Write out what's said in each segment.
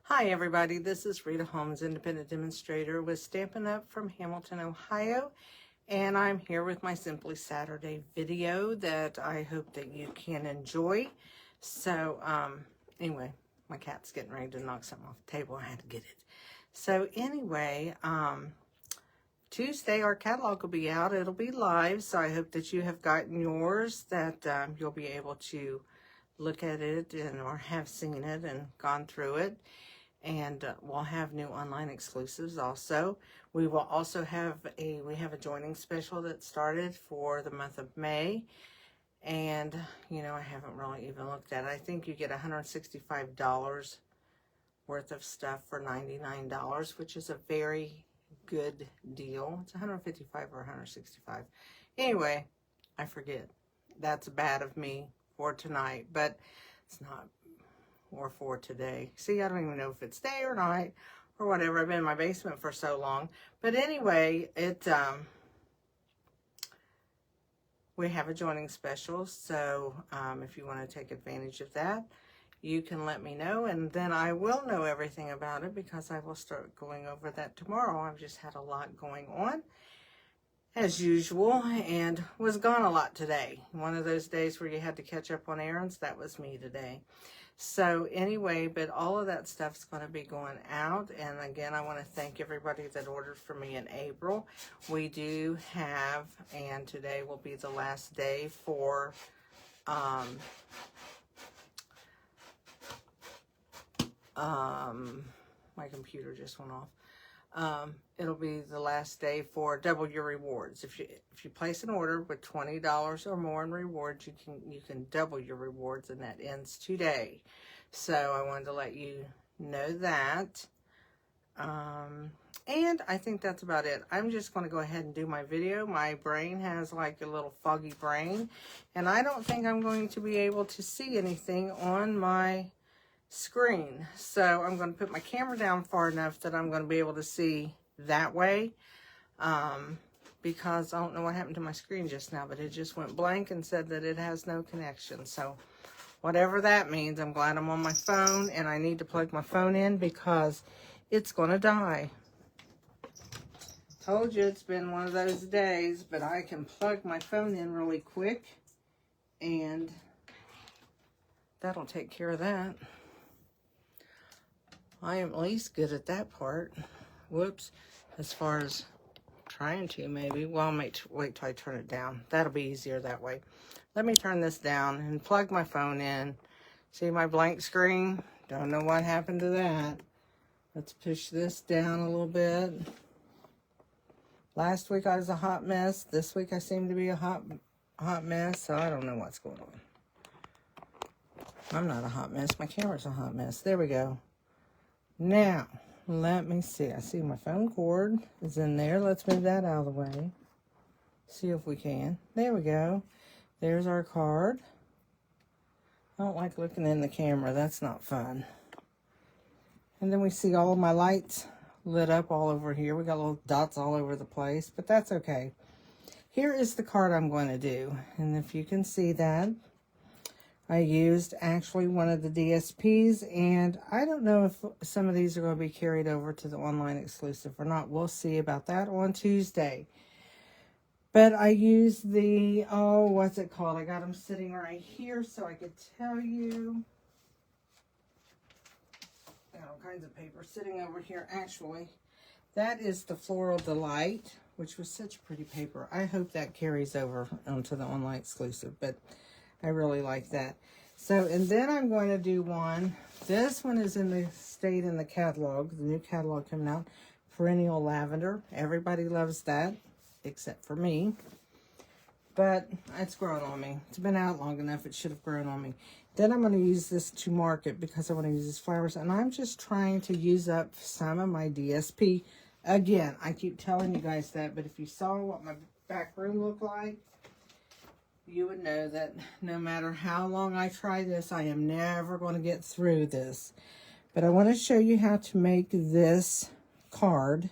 Hi everybody, this is Rita Holmes, independent demonstrator with Stampin' Up! From Hamilton, Ohio, and I'm here with my Simply Saturday video that I hope that you can enjoy. So, anyway, my cat's getting ready to knock something off the table. I had to get it. So anyway, Tuesday our catalog will be out. It'll be live, so I hope that you have gotten yours, that you'll be able to look at it or have seen it and gone through it. And we'll have new online exclusives also. We will also have a joining special that started for the month of May. And, you know, I haven't really even looked at it. I think you get $165 worth of stuff for $99, which is a very good deal. It's $155 or $165. Anyway, I forget. That's bad of me for tonight, but it's not. Or for today. See, I don't even know if it's day or night or whatever. I've been in my basement for so long. But anyway, we have a joining special. So if you want to take advantage of that, you can let me know. And then I will know everything about it because I will start going over that tomorrow. I've just had a lot going on as usual and was gone a lot today. One of those days where you had to catch up on errands, that was me today. So anyway, but all of that stuff's going to be going out. And again, I want to thank everybody that ordered for me in April. We do have, and today will be the last day for my computer just went off. It'll be the last day for double your rewards. If you place an order with $20 or more in rewards, you can double your rewards, and that ends today. So I wanted to let you know that. And I think that's about it. I'm just going to go ahead and do my video. My brain has like a little foggy brain, and I don't think I'm going to be able to see anything on my screen. So I'm going to put my camera down far enough that I'm going to be able to see that way, because I don't know what happened to my screen just now, but it just went blank and said that it has no connection. So whatever that means, I'm glad I'm on my phone, and I need to plug my phone in because it's going to die. Told you it's been one of those days, but I can plug my phone in really quick, and that'll take care of that. I am at least good at that part. Whoops. As far as trying to, maybe. Well, I might wait till I turn it down. That'll be easier that way. Let me turn this down and plug my phone in. See my blank screen? Don't know what happened to that. Let's push this down a little bit. Last week I was a hot mess. This week I seem to be a hot mess. So I don't know what's going on. I'm not a hot mess. My camera's a hot mess. There we go. Now, let me see. I see my phone cord is in there. Let's move that out of the way. See if we can. There we go. There's our card. I don't like looking in the camera. That's not fun. And then we see all of my lights lit up all over here. We got little dots all over the place, but that's okay. Here is the card I'm going to do. And if you can see that, I used actually one of the DSPs, and I don't know if some of these are going to be carried over to the online exclusive or not. We'll see about that on Tuesday. But I used the, oh, what's it called? I got them sitting right here so I could tell you. Got all kinds of paper sitting over here. Actually, that is the Floral Delight, which was such pretty paper. I hope that carries over onto the online exclusive, but I really like that. So, and then I'm going to do one. This one is stayed in the catalog, the new catalog coming out. Perennial Lavender. Everybody loves that, except for me. But it's grown on me. It's been out long enough. It should have grown on me. Then I'm going to use this to mark it because I want to use these flowers. And I'm just trying to use up some of my DSP. Again, I keep telling you guys that, but if you saw what my back room looked like, you would know that no matter how long I try this, I am never going to get through this. But I want to show you how to make this card.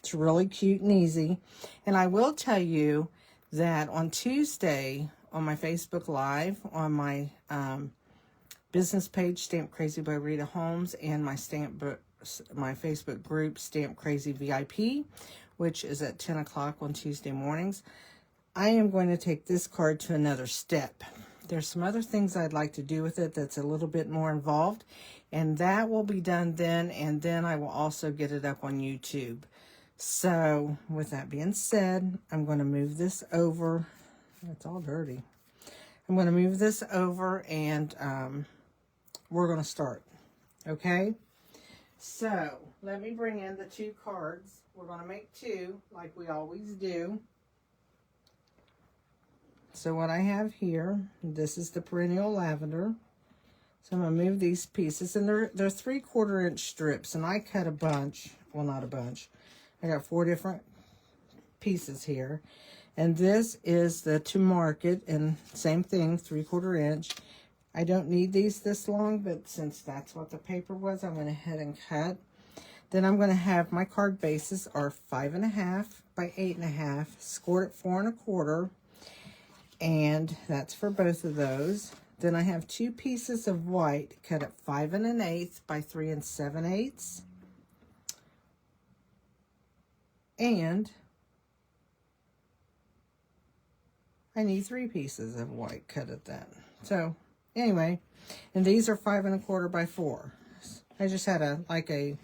It's really cute and easy. And I will tell you that on Tuesday, on my Facebook Live, on my business page, Stamp Crazy by Rita Holmes, and my Facebook group, Stamp Crazy VIP, which is at 10 o'clock on Tuesday mornings. I am going to take this card to another step. There's some other things I'd like to do with it that's a little bit more involved, and that will be done then, and then I will also get it up on YouTube. So, with that being said, I'm going to move this over. It's all dirty. I'm going to move this over, and we're going to start. Okay? So, let me bring in the 2 cards. We're going to make 2, like we always do. So what I have here, this is the perennial lavender. So I'm going to move these pieces, and they're 3/4 inch strips, and I cut a bunch. Well, not a bunch. I got 4 different pieces here. And this is the to market, and same thing, 3/4 inch. I don't need these this long, but since that's what the paper was, I went ahead and cut. Then I'm going to have my card bases are 5.5 by 8.5, scored at 4 1/4. And that's for both of those. Then I have 2 pieces of white cut at 5 1/8 by 3 7/8. And I need 3 pieces of white cut at that. So anyway, and these are 5 1/4 by 4. I just had a like a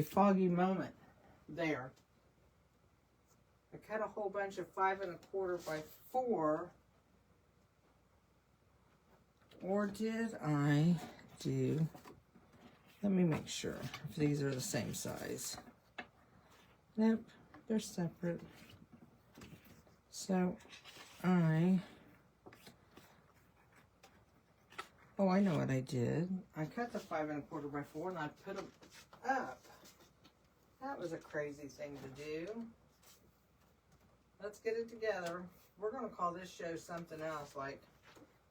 foggy moment there. I cut a whole bunch of 5 1/4 by 4, or did I do, let me make sure if these are the same size. Nope, they're separate. So I know what I did. I cut the 5 1/4 by 4 and I put them up. That was a crazy thing to do. Let's get it together. We're going to call this show something else, like,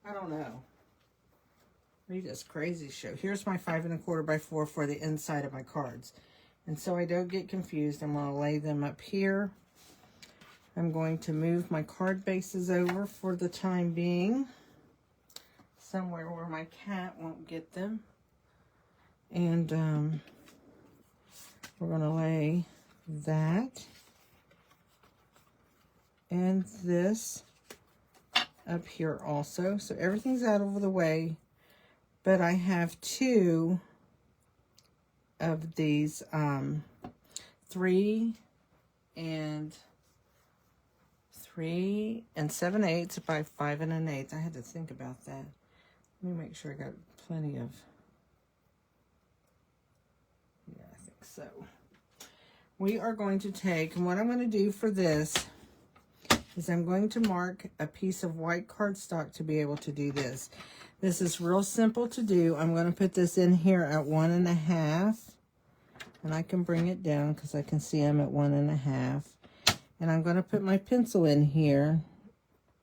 I don't know. Rita's Crazy Show. Here's my 5 1/4 by 4 for the inside of my cards. And so I don't get confused, I'm going to lay them up here. I'm going to move my card bases over for the time being, somewhere where my cat won't get them. And we're going to lay that and this up here also. So everything's out of the way, but I have 2 of these 3 7/8 by 5 1/8. I had to think about that. Let me make sure I got plenty of, yeah, I think so. We are going to take, and what I'm going to do for this is I'm going to mark a piece of white cardstock to be able to do this. This is real simple to do. I'm going to put this in here at 1 1/2, and I can bring it down because I can see I'm at 1 1/2. And I'm going to put my pencil in here,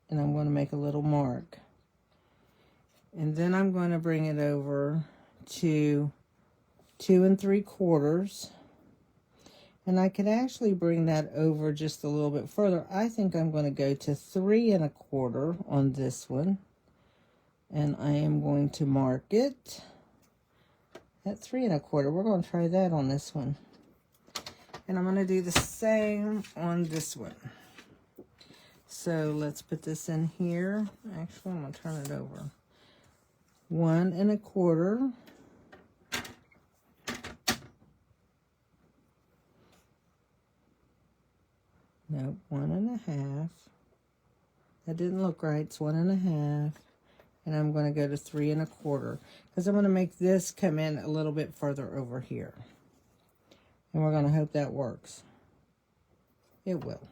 and I'm going to make a little mark. And then I'm going to bring it over to 2 3/4. And I could actually bring that over just a little bit further. I think I'm going to go to 3 1/4 on this one. And I am going to mark it at 3 1/4. We're going to try that on this one. And I'm going to do the same on this one. So let's put this in here. Actually, I'm going to turn it over. 1 1/4. No, 1 1/2. That didn't look right. It's 1 1/2. And I'm going to go to 3 1/4 because I'm going to make this come in a little bit further over here. And we're going to hope that works. It will.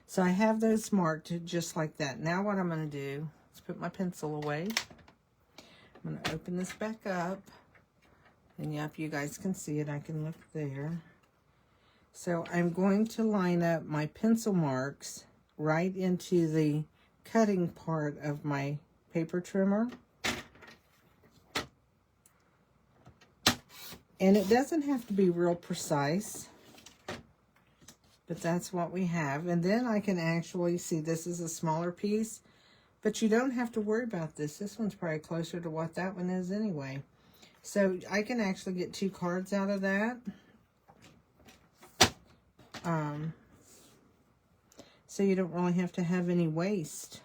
So I have those marked just like that. Now what I'm going to do is put my pencil away. I'm going to open this back up. And yep, you guys can see it. I can look there. So I'm going to line up my pencil marks right into the cutting part of my paper trimmer. And it doesn't have to be real precise, but that's what we have. And then I can actually see this is a smaller piece. But you don't have to worry about this. This one's probably closer to what that one is anyway. So I can actually get 2 cards out of that. So you don't really have to have any waste.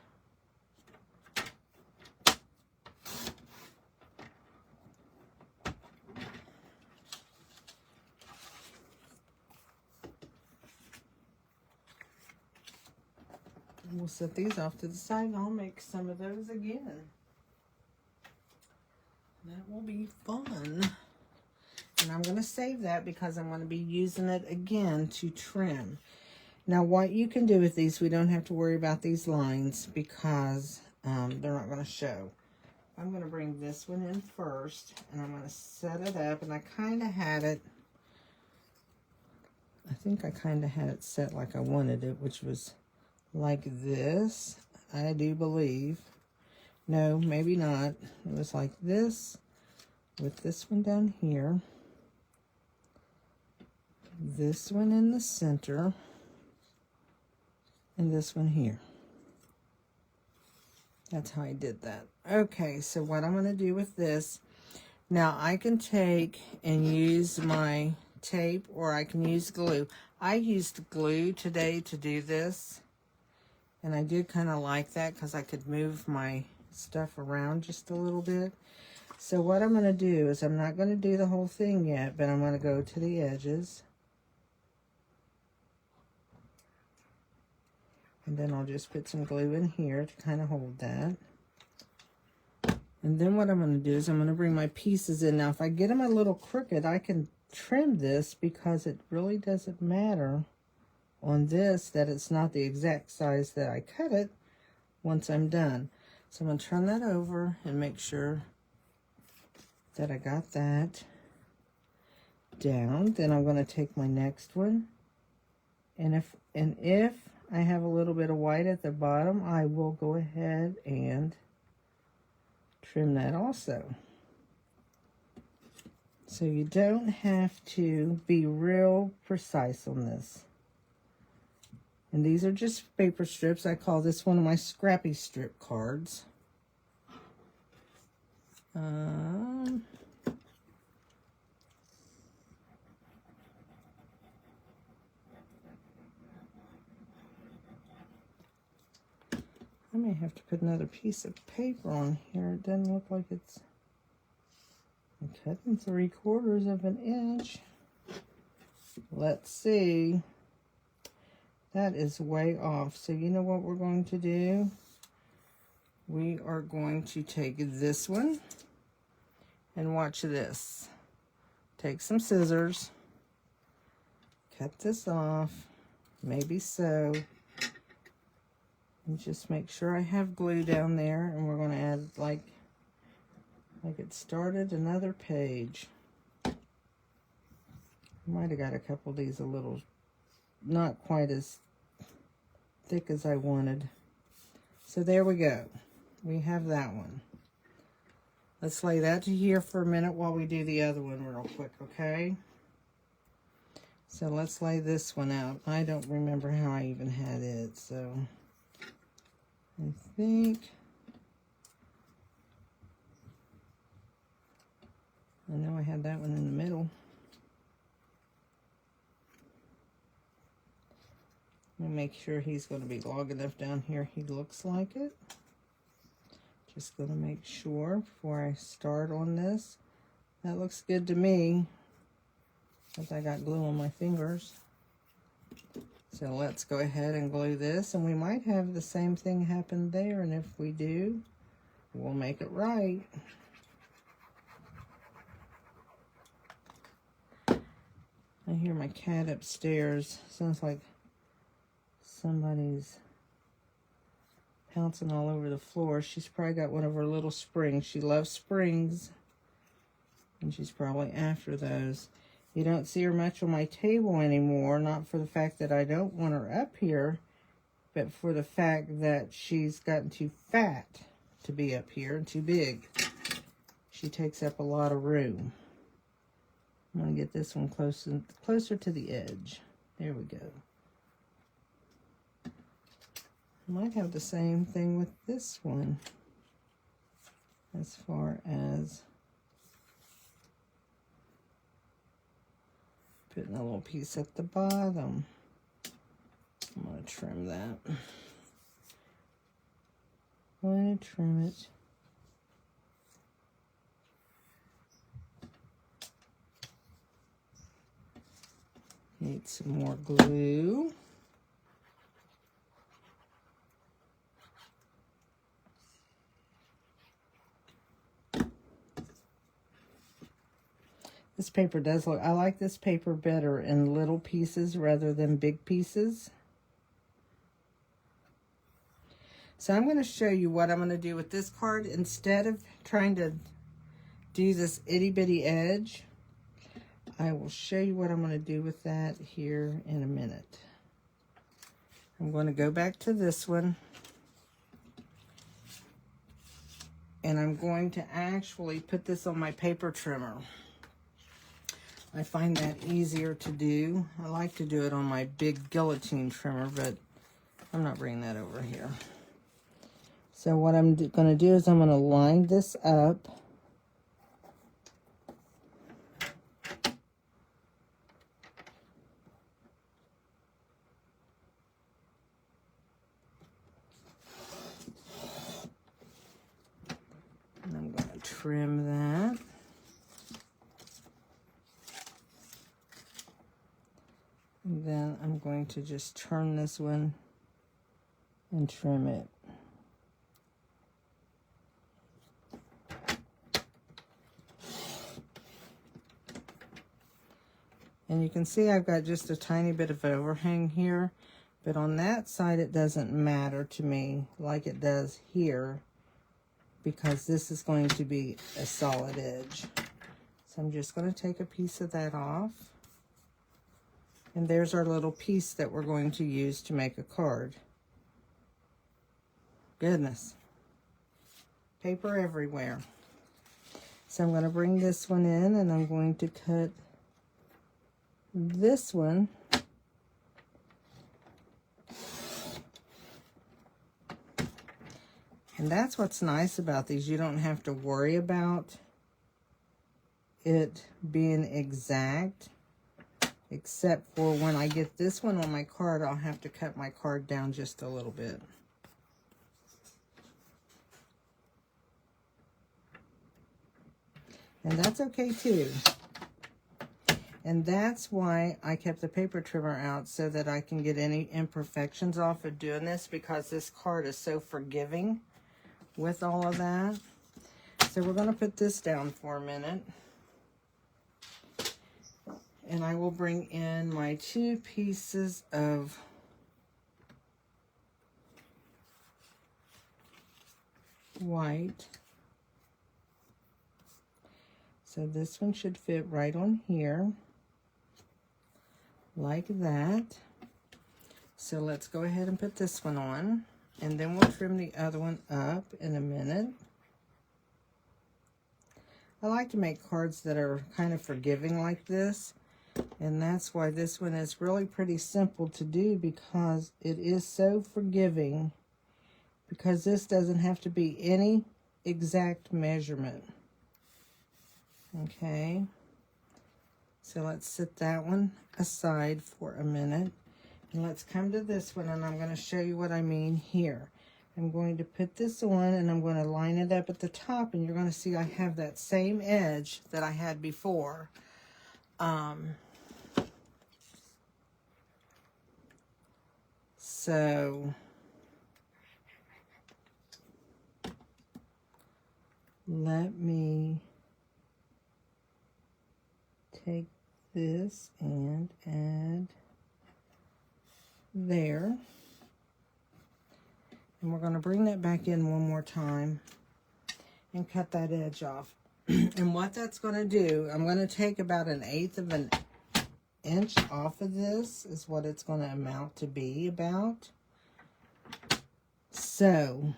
We'll set these off to the side and I'll make some of those again. That will be fun. And I'm going to save that because I'm going to be using it again to trim. Now what you can do with these, we don't have to worry about these lines because they're not going to show. I'm going to bring this one in first and I'm going to set it up, and I kind of had it, I think I kind of had it set like I wanted it, which was like this, I do believe. No, maybe not. It was like this with this one down here, this one in the center, and this one here. That's how I did that. Okay, so what I'm going to do with this, now I can take and use my tape or I can use glue. I used glue today to do this, and I did kind of like that because I could move my stuff around just a little bit. So what I'm going to do is, I'm not going to do the whole thing yet, but I'm going to go to the edges. And then I'll just put some glue in here to kind of hold that. And then what I'm going to do is I'm going to bring my pieces in. Now, if I get them a little crooked, I can trim this because it really doesn't matter on this that it's not the exact size that I cut it once I'm done. So I'm going to turn that over and make sure that I got that down. Then I'm going to take my next one. And if I have a little bit of white at the bottom, I will go ahead and trim that also. So you don't have to be real precise on this. And these are just paper strips. I call this one of my scrappy strip cards. I may have to put another piece of paper on here. It doesn't look like it's... I'm cutting 3/4 of an inch. Let's see. That is way off. So you know what we're going to do? We are going to take this one and watch this. Take some scissors. Cut this off. Maybe so. And just make sure I have glue down there, and we're going to add like it started another page. Might have got a couple of these a little not quite as thick as I wanted. So there we go. We have that one. Let's lay that to here for a minute while we do the other one real quick, okay? So let's lay this one out. I don't remember how I even had it, so I think I know I had that one in the middle. Let me make sure he's going to be long enough down here. He looks like it. Just going to make sure before I start on this. That looks good to me, because I got glue on my fingers. So let's go ahead and glue this, and we might have the same thing happen there, and if we do, we'll make it right. I hear my cat upstairs. Sounds like somebody's pouncing all over the floor. She's probably got one of her little springs. She loves springs, and she's probably after those. You don't see her much on my table anymore, not for the fact that I don't want her up here, but for the fact that she's gotten too fat to be up here and too big. She takes up a lot of room. I'm going to get this one closer to the edge. There we go. Might have the same thing with this one as far as putting a little piece at the bottom. I'm going to trim that. I'm going to trim it. Need some more glue. This paper does look, I like this paper better in little pieces rather than big pieces. So I'm going to show you what I'm going to do with this card. Instead of trying to do this itty bitty edge, I will show you what I'm going to do with that here in a minute. I'm going to go back to this one. And I'm going to actually put this on my paper trimmer. I find that easier to do. I like to do it on my big guillotine trimmer, but I'm not bringing that over here. So what I'm going to do is I'm going to line this up. And I'm going to trim that. And then I'm going to just turn this one and trim it. And you can see I've got just a tiny bit of overhang here, but on that side it doesn't matter to me like it does here, because this is going to be a solid edge. So I'm just going to take a piece of that off. And there's our little piece that we're going to use to make a card. Goodness. Paper everywhere. So I'm going to bring this one in and I'm going to cut this one. And that's what's nice about these. You don't have to worry about it being exact. Except for when I get this one on my card, I'll have to cut my card down just a little bit. And that's okay too. And that's why I kept the paper trimmer out, so that I can get any imperfections off of doing this, because this card is so forgiving with all of that. So we're going to put this down for a minute. And I will bring in my 2 pieces of white. So this one should fit right on here, like that. So let's go ahead and put this one on, and then we'll trim the other one up in a minute. I like to make cards that are kind of forgiving like this. And that's why this one is really pretty simple to do, because it is so forgiving, because this doesn't have to be any exact measurement. Okay, so let's set that one aside for a minute, and let's come to this one, and I'm going to show you what I mean here. I'm going to put this on and I'm going to line it up at the top, and you're going to see I have that same edge that I had before. So let me take this and add there. And we're going to bring that back in one more time and cut that edge off. And what that's going to do, I'm going to take about 1/8 of an inch off of this, is what it's going to amount to be about. So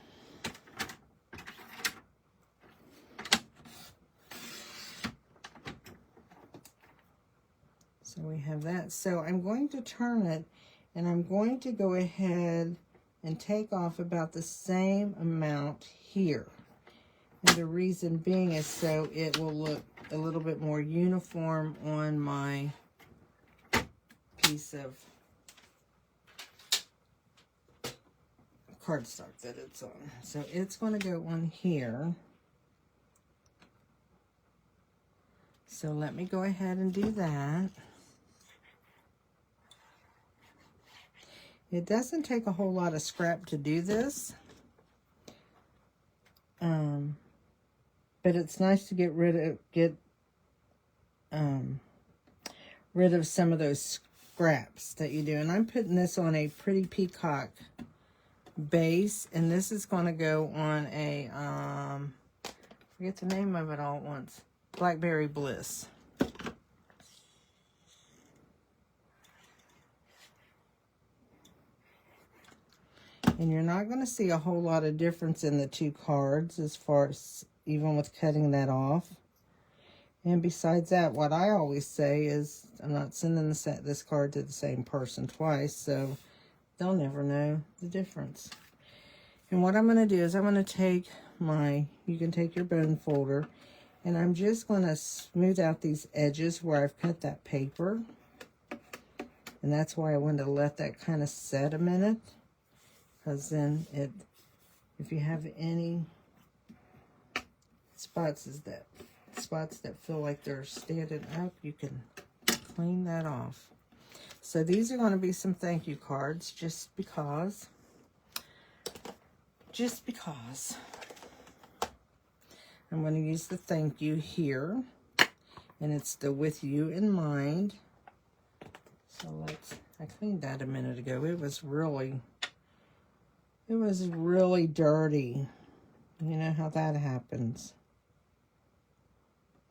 we have that. So I'm going to turn it, and I'm going to go ahead and take off about the same amount here. And the reason being is so it will look a little bit more uniform on my piece of cardstock that it's on. So it's going to go on here. So let me go ahead and do that. It doesn't take a whole lot of scrap to do this. But it's nice to get rid of some of those scraps that you do. And I'm putting this on a Pretty Peacock base, and this is going to go on a forget the name of it all at once. Blackberry Bliss. And you're not going to see a whole lot of difference in the two cards as far as even with cutting that off. And besides that, what I always say is I'm not sending this card to the same person twice, so they'll never know the difference. And what I'm going to do is I'm going to take you can take your bone folder, and I'm just going to smooth out these edges where I've cut that paper. And that's why I wanted to let that kind of set a minute. Because then if you have any spots that feel like they're standing up, you can clean that off. So these are going to be some thank you cards just because. I'm going to use the thank you here, and it's the with you in mind. So I cleaned that a minute ago. It was really dirty. You know how that happens.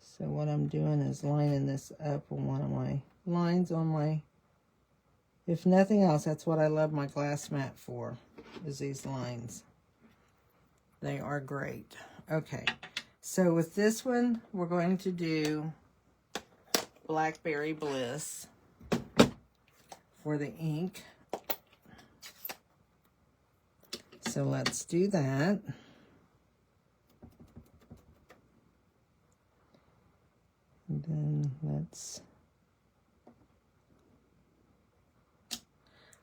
So what I'm doing is lining this up on one of my lines on my, if nothing else, that's what I love my glass mat for, is these lines. They are great. Okay, so with this one, we're going to do Blackberry Bliss for the ink. So let's do that. And then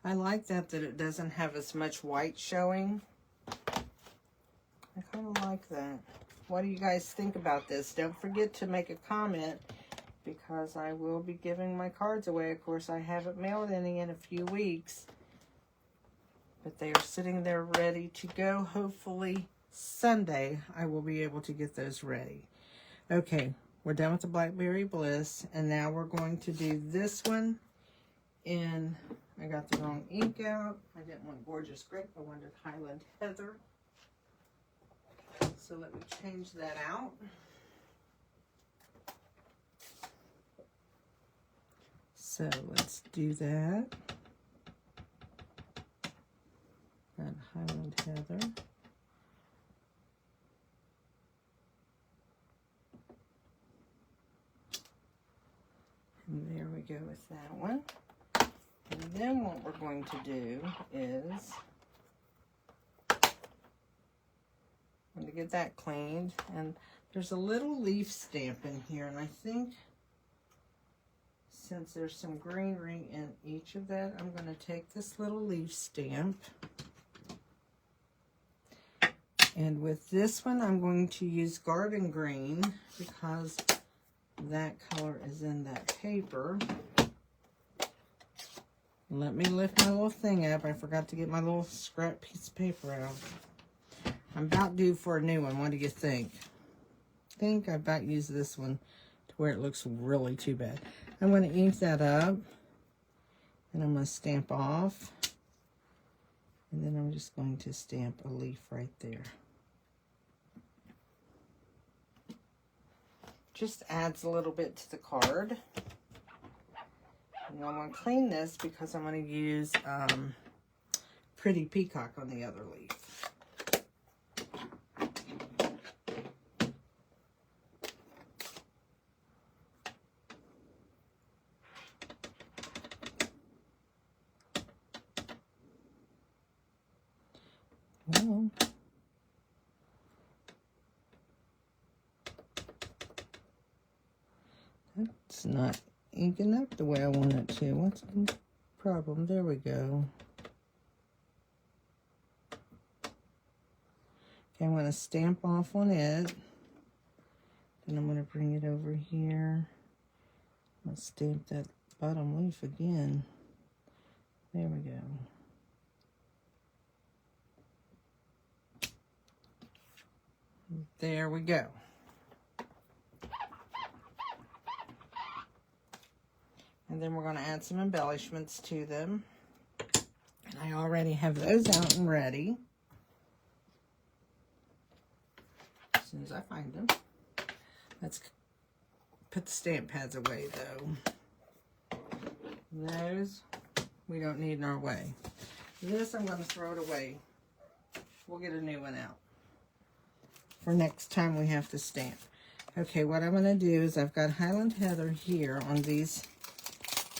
I like that it doesn't have as much white showing. I kind of like that. What do you guys think about this? Don't forget to make a comment, because I will be giving my cards away. Of course, I haven't mailed any in a few weeks, but they are sitting there ready to go. Hopefully Sunday I will be able to get those ready. Okay, we're done with the Blackberry Bliss, and now we're going to do this one in, I got the wrong ink out. I didn't want Gorgeous Grape, I wanted Highland Heather. So let me change that out. So let's do that. That Highland Heather. And there we go with that one. And then what we're going to do is, I'm going to get that cleaned. And there's a little leaf stamp in here, and I think since there's some greenery in each of that, I'm going to take this little leaf stamp. And with this one, I'm going to use Garden Green because that color is in that paper. Let me lift my little thing up. I forgot to get my little scrap piece of paper out. I'm about due for a new one. What do you think? I think I about used this one to where it looks really too bad. I'm going to ink that up, and I'm going to stamp off, and then I'm just going to stamp a leaf right there. Just adds a little bit to the card. And I'm going to clean this because I'm going to use Pretty Peacock on the other leaf. go. That's not inking up the way I want it to. What's the problem? There we go. Okay, I'm going to stamp off on it. Then I'm going to bring it over here. I'm going to stamp that bottom leaf again. There we go. There we go. And then we're going to add some embellishments to them. And I already have those out and ready. As soon as I find them. Let's put the stamp pads away, though. Those we don't need in our way. This I'm going to throw it away. We'll get a new one out for next time we have to stamp. Okay, what I'm going to do is I've got Highland Heather here on these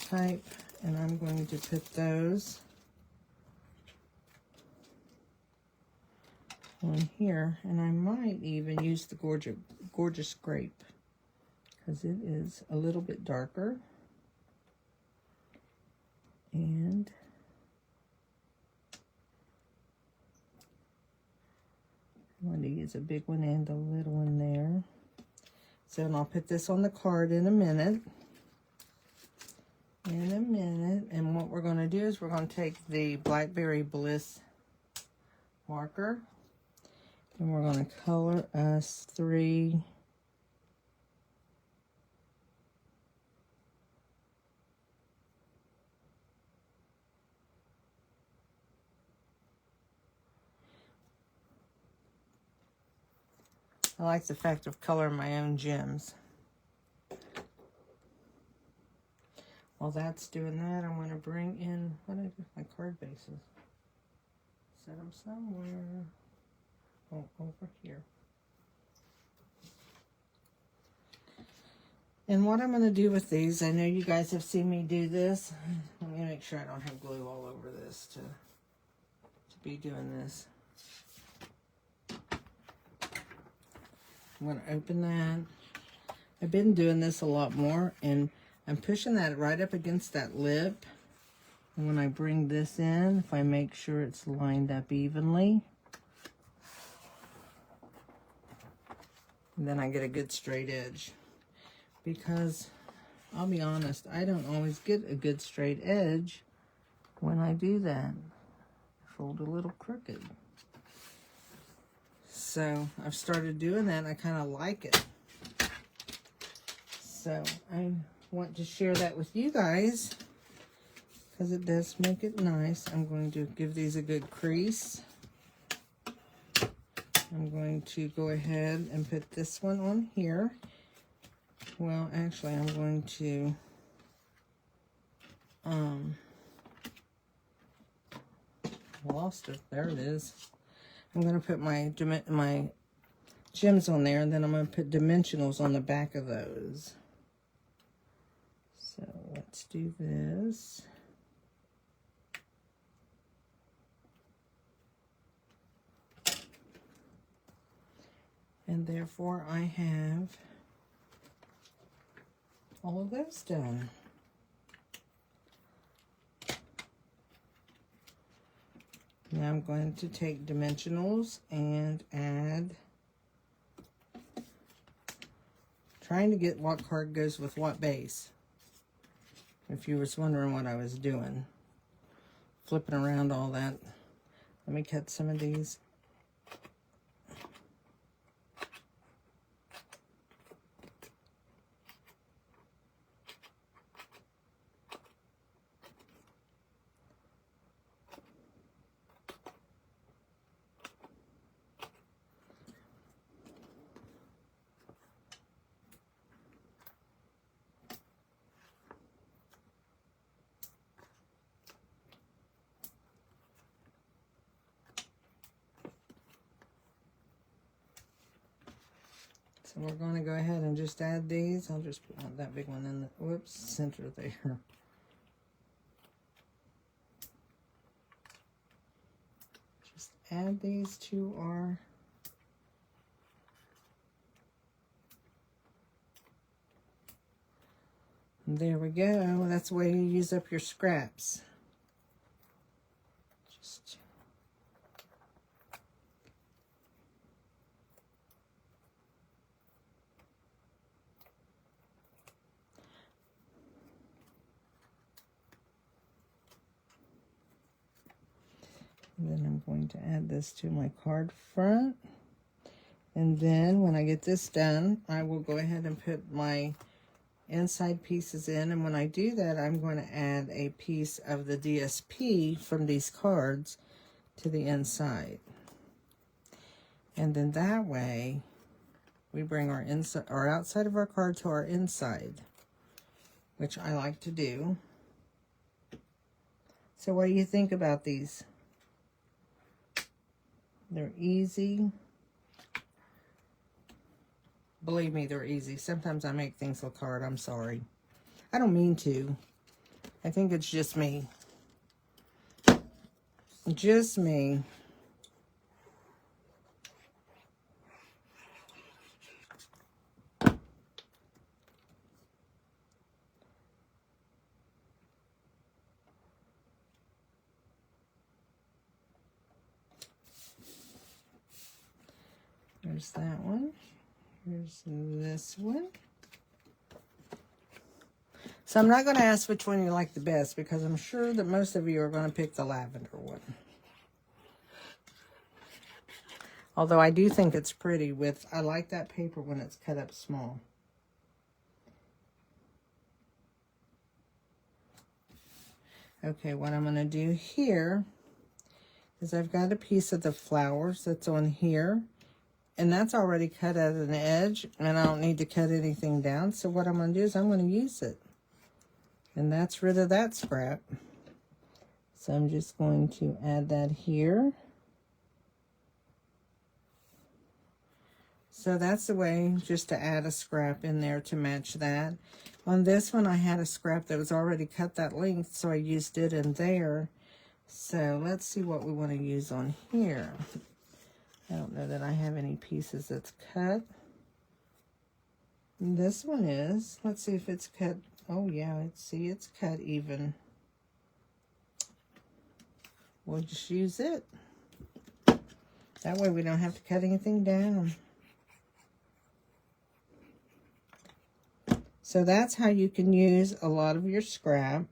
type, and I'm going to put those on here, and I might even use the gorgeous grape because it is a little bit darker. And I want to use a big one and a little one there. So, and I'll put this on the card in a minute. And what we're going to do is we're going to take the Blackberry Bliss marker, and we're going to color us 3 I like the fact of coloring my own gems. While that's doing that, I'm going to bring in, what did I do with my card bases? Set them somewhere. Oh, over here. And what I'm going to do with these, I know you guys have seen me do this. Let me make sure I don't have glue all over this to be doing this. I'm going to open that. I've been doing this a lot more, and I'm pushing that right up against that lip. And when I bring this in, if I make sure it's lined up evenly, and then I get a good straight edge. Because, I'll be honest, I don't always get a good straight edge when I do that. I fold a little crooked. So I've started doing that, and I kind of like it. So I want to share that with you guys because it does make it nice. I'm going to give these a good crease. I'm going to go ahead and put this one on here. Well, actually, I'm going to lost it. There it is. I'm going to put my gems on there, and then I'm going to put dimensionals on the back of those. So let's do this. And therefore I have all of those done. Now I'm going to take dimensionals and add, trying to get what card goes with what base. If you was wondering what I was doing, flipping around all that. Let me cut some of these. So we're going to go ahead and just add these. I'll just put that big one in the, whoops, center there. Just add these to our there we go. That's the way you use up your scraps. Just and then I'm going to add this to my card front. And then when I get this done, I will go ahead and put my inside pieces in. And when I do that, I'm going to add a piece of the DSP from these cards to the inside. And then that way, we bring our inside or outside of our card to our inside, which I like to do. So what do you think about these? They're easy. Believe me, they're easy. Sometimes I make things look hard. I'm sorry. I don't mean to. I think it's just me. Just me. There's that one. Here's this one. So I'm not going to ask which one you like the best, because I'm sure that most of you are going to pick the lavender one. Although I do think it's pretty with, I like that paper when it's cut up small. Okay, what I'm going to do here is I've got a piece of the flowers that's on here. And that's already cut at an edge, and I don't need to cut anything down. So what I'm going to do is I'm going to use it. And that's rid of that scrap. So I'm just going to add that here. So that's the way, just to add a scrap in there to match that. On this one, I had a scrap that was already cut that length, so I used it in there. So let's see what we want to use on here. I don't know that I have any pieces that's cut. This one is. Let's see if it's cut. Oh, yeah. Let's see. It's cut even. We'll just use it. That way we don't have to cut anything down. So that's how you can use a lot of your scrap.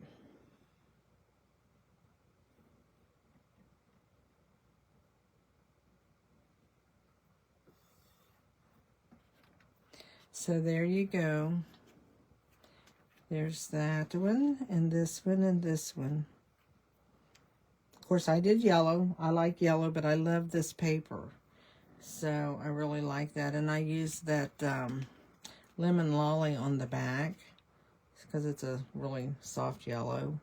So there you go. There's that one, and this one, and this one. Of course, I did yellow. I like yellow, but I love this paper. So I really like that. And I used that lemon lolly on the back because it's a really soft yellow.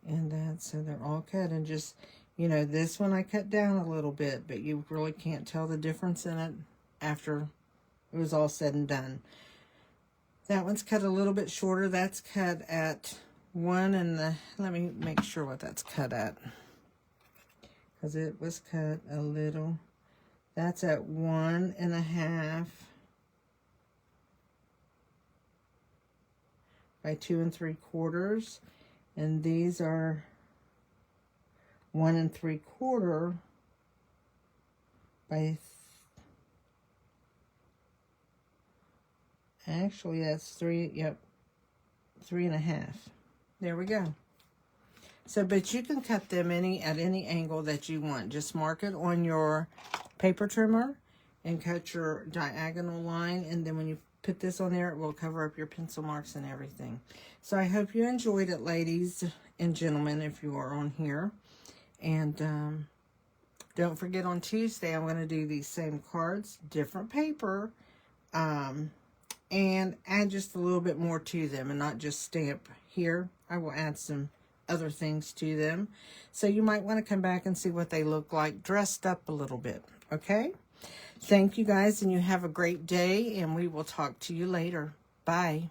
And that, so they're all cut. And just, you know, this one I cut down a little bit, but you really can't tell the difference in it after it was all said and done. That one's cut a little bit shorter. That's cut at 1 and the, let me make sure what that's cut at, because it was cut a little. That's at 1 1/2 by 2 3/4, and these are 1 3/4 by actually, that's 3, yep, 3 1/2. There we go. So, but you can cut them at any angle that you want. Just mark it on your paper trimmer and cut your diagonal line. And then when you put this on there, it will cover up your pencil marks and everything. So I hope you enjoyed it, ladies and gentlemen, if you are on here. And don't forget, on Tuesday, I'm going to do these same cards, different paper, and add just a little bit more to them and not just stamp here. I will add some other things to them. So you might want to come back and see what they look like dressed up a little bit. Okay? Thank you guys, and you have a great day, and we will talk to you later. Bye.